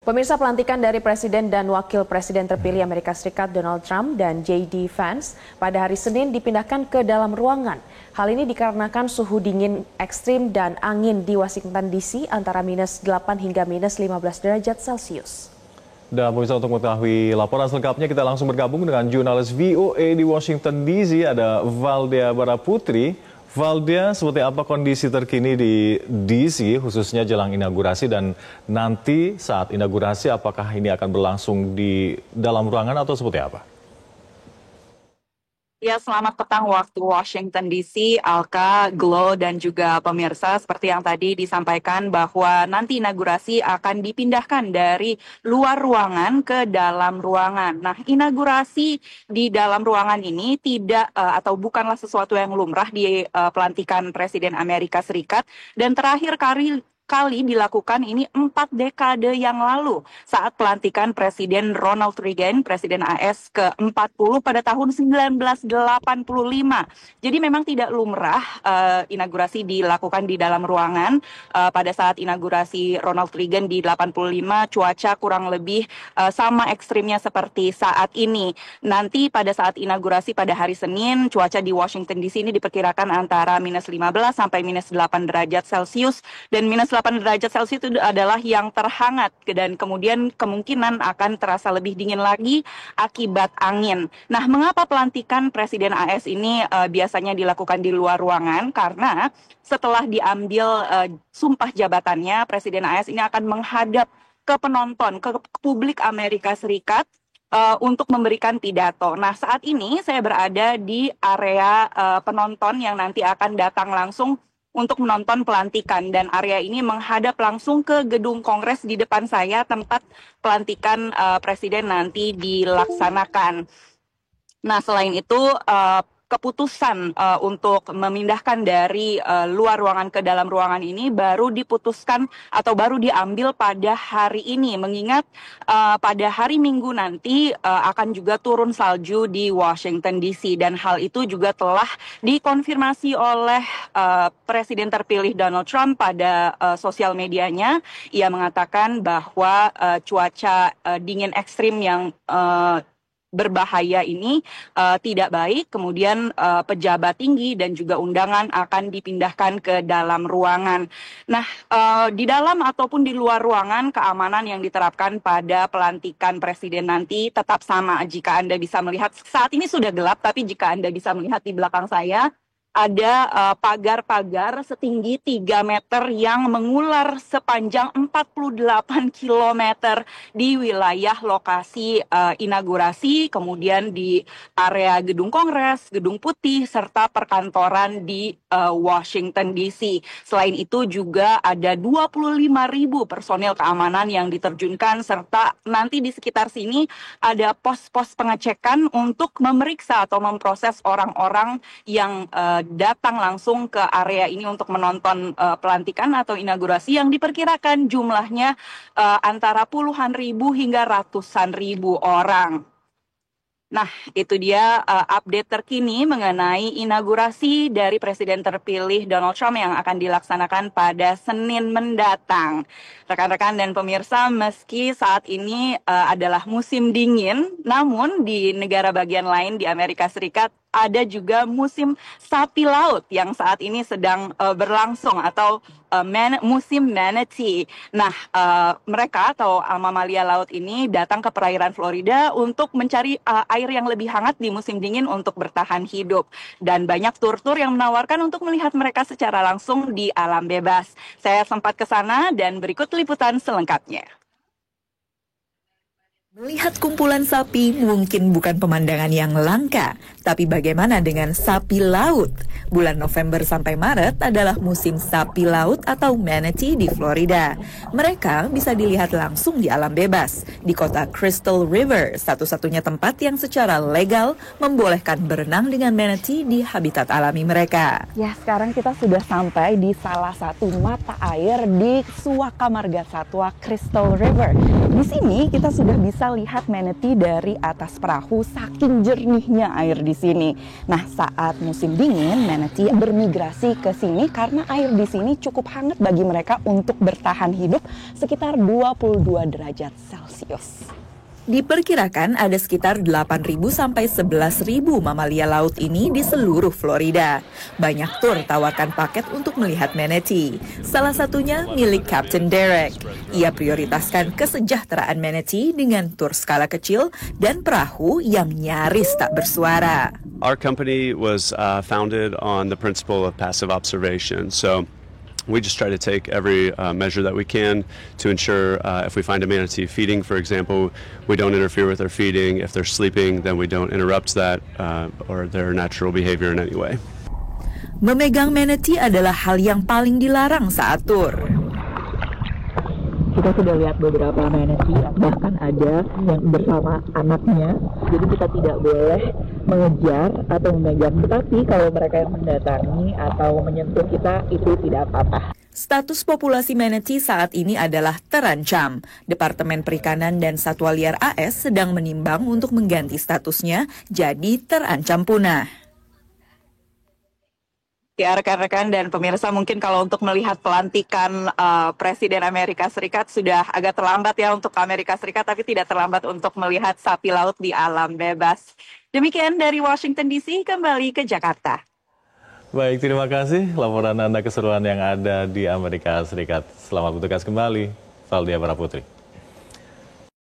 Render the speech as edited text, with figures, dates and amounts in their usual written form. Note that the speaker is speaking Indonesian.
Pemirsa, pelantikan dari Presiden dan Wakil Presiden terpilih Amerika Serikat Donald Trump dan JD Vance pada hari Senin dipindahkan ke dalam ruangan. Hal ini dikarenakan suhu dingin ekstrim dan angin di Washington DC antara -8 hingga -15 derajat Celcius. Dan pemirsa, untuk mengetahui laporan selengkapnya kita langsung bergabung dengan jurnalis VOA di Washington DC, ada Valdea Baraputri. Valdea, seperti apa kondisi terkini di DC, khususnya jelang inaugurasi, dan nanti saat inaugurasi apakah ini akan berlangsung di dalam ruangan atau seperti apa? Ya, selamat petang waktu Washington DC, Alka, Glo, dan juga pemirsa. Seperti yang tadi disampaikan bahwa nanti inaugurasi akan dipindahkan dari luar ruangan ke dalam ruangan. Nah, inaugurasi di dalam ruangan ini tidak atau bukanlah sesuatu yang lumrah di pelantikan Presiden Amerika Serikat. Dan terakhir kali dilakukan ini 4 dekade yang lalu saat pelantikan Presiden Ronald Reagan, Presiden AS ke-40 pada tahun 1985. Jadi memang tidak lumrah inaugurasi dilakukan di dalam ruangan. Pada saat inaugurasi Ronald Reagan di 85, cuaca kurang lebih sama ekstrimnya seperti saat ini. Nanti pada saat inaugurasi pada hari Senin, cuaca di Washington DC ini diperkirakan antara -15 sampai -8 derajat Celcius, dan -8 derajat Celcius itu adalah yang terhangat, dan kemudian kemungkinan akan terasa lebih dingin lagi akibat angin. Nah, mengapa pelantikan Presiden AS ini biasanya dilakukan di luar ruangan? Karena setelah diambil sumpah jabatannya, Presiden AS ini akan menghadap ke penonton, ke publik Amerika Serikat untuk memberikan pidato. Nah, saat ini saya berada di area penonton yang nanti akan datang langsung untuk menonton pelantikan, dan area ini menghadap langsung ke gedung Kongres di depan saya, tempat pelantikan Presiden nanti dilaksanakan. Nah, selain itu keputusan untuk memindahkan dari luar ruangan ke dalam ruangan ini baru diputuskan atau baru diambil pada hari ini, mengingat pada hari Minggu nanti akan juga turun salju di Washington DC, dan hal itu juga telah dikonfirmasi oleh Presiden terpilih Donald Trump pada sosial medianya. Ia mengatakan bahwa cuaca dingin ekstrim yang berbahaya ini tidak baik, kemudian pejabat tinggi dan juga undangan akan dipindahkan ke dalam ruangan. Nah, di dalam ataupun di luar ruangan, keamanan yang diterapkan pada pelantikan Presiden nanti tetap sama. Jika Anda bisa melihat, saat ini sudah gelap, tapi jika Anda bisa melihat di belakang saya, ada pagar-pagar setinggi 3 meter yang mengular sepanjang 48 km di wilayah lokasi inaugurasi, kemudian di area Gedung Kongres, Gedung Putih, serta perkantoran di Washington DC. Selain itu juga ada 25.000 personil keamanan yang diterjunkan, serta nanti di sekitar sini ada pos-pos pengecekan untuk memeriksa atau memproses orang-orang yang datang langsung ke area ini untuk menonton pelantikan atau inaugurasi, yang diperkirakan jumlahnya antara puluhan ribu hingga ratusan ribu orang. Nah, itu dia update terkini mengenai inaugurasi dari Presiden terpilih Donald Trump yang akan dilaksanakan pada Senin mendatang. Rekan-rekan dan pemirsa, meski saat ini adalah musim dingin, namun di negara bagian lain di Amerika Serikat ada juga musim sapi laut yang saat ini sedang berlangsung, atau musim manatee. Nah, mereka atau mamalia laut ini datang ke perairan Florida untuk mencari air yang lebih hangat di musim dingin untuk bertahan hidup. Dan banyak tur-tur yang menawarkan untuk melihat mereka secara langsung di alam bebas. Saya sempat ke sana dan berikut liputan selengkapnya. Melihat kumpulan sapi mungkin bukan pemandangan yang langka, tapi bagaimana dengan sapi laut? Bulan November sampai Maret adalah musim sapi laut atau manatee di Florida. Mereka bisa dilihat langsung di alam bebas, di kota Crystal River, satu-satunya tempat yang secara legal membolehkan berenang dengan manatee di habitat alami mereka. Ya, sekarang kita sudah sampai di salah satu mata air di Suaka Marga Satwa Crystal River. Di sini kita sudah bisa bisa lihat manatee dari atas perahu saking jernihnya air di sini. Nah, saat musim dingin, manatee bermigrasi ke sini karena air di sini cukup hangat bagi mereka untuk bertahan hidup sekitar 22 derajat Celcius. Diperkirakan ada sekitar 8.000 sampai 11.000 mamalia laut ini di seluruh Florida. Banyak tur tawarkan paket untuk melihat manatee. Salah satunya milik Captain Derek. Ia prioritaskan kesejahteraan manatee dengan tur skala kecil dan perahu yang nyaris tak bersuara. Our company was founded on the principle of passive observation. So we just try to take every measure that we can to ensure if we find a manatee feeding, for example, we don't interfere with their feeding. If they're sleeping, then we don't interrupt that or their natural behavior in any way. Memegang manatee adalah hal yang paling dilarang saat tur. Kita sudah lihat beberapa manatee, bahkan ada yang bersama anaknya. Jadi kita tidak boleh mengejar atau memegang. Tetapi kalau mereka yang mendatangi atau menyentuh kita, itu tidak apa-apa. Status populasi manatee saat ini adalah terancam. Departemen Perikanan dan Satwa Liar AS sedang menimbang untuk mengganti statusnya jadi terancam punah. Ya, rekan-rekan dan pemirsa, mungkin kalau untuk melihat pelantikan Presiden Amerika Serikat sudah agak terlambat ya untuk Amerika Serikat, tapi tidak terlambat untuk melihat sapi laut di alam bebas. Demikian dari Washington DC, kembali ke Jakarta. Baik, terima kasih laporan Anda keseruan yang ada di Amerika Serikat. Selamat bertugas kembali, Valdia Baraputri.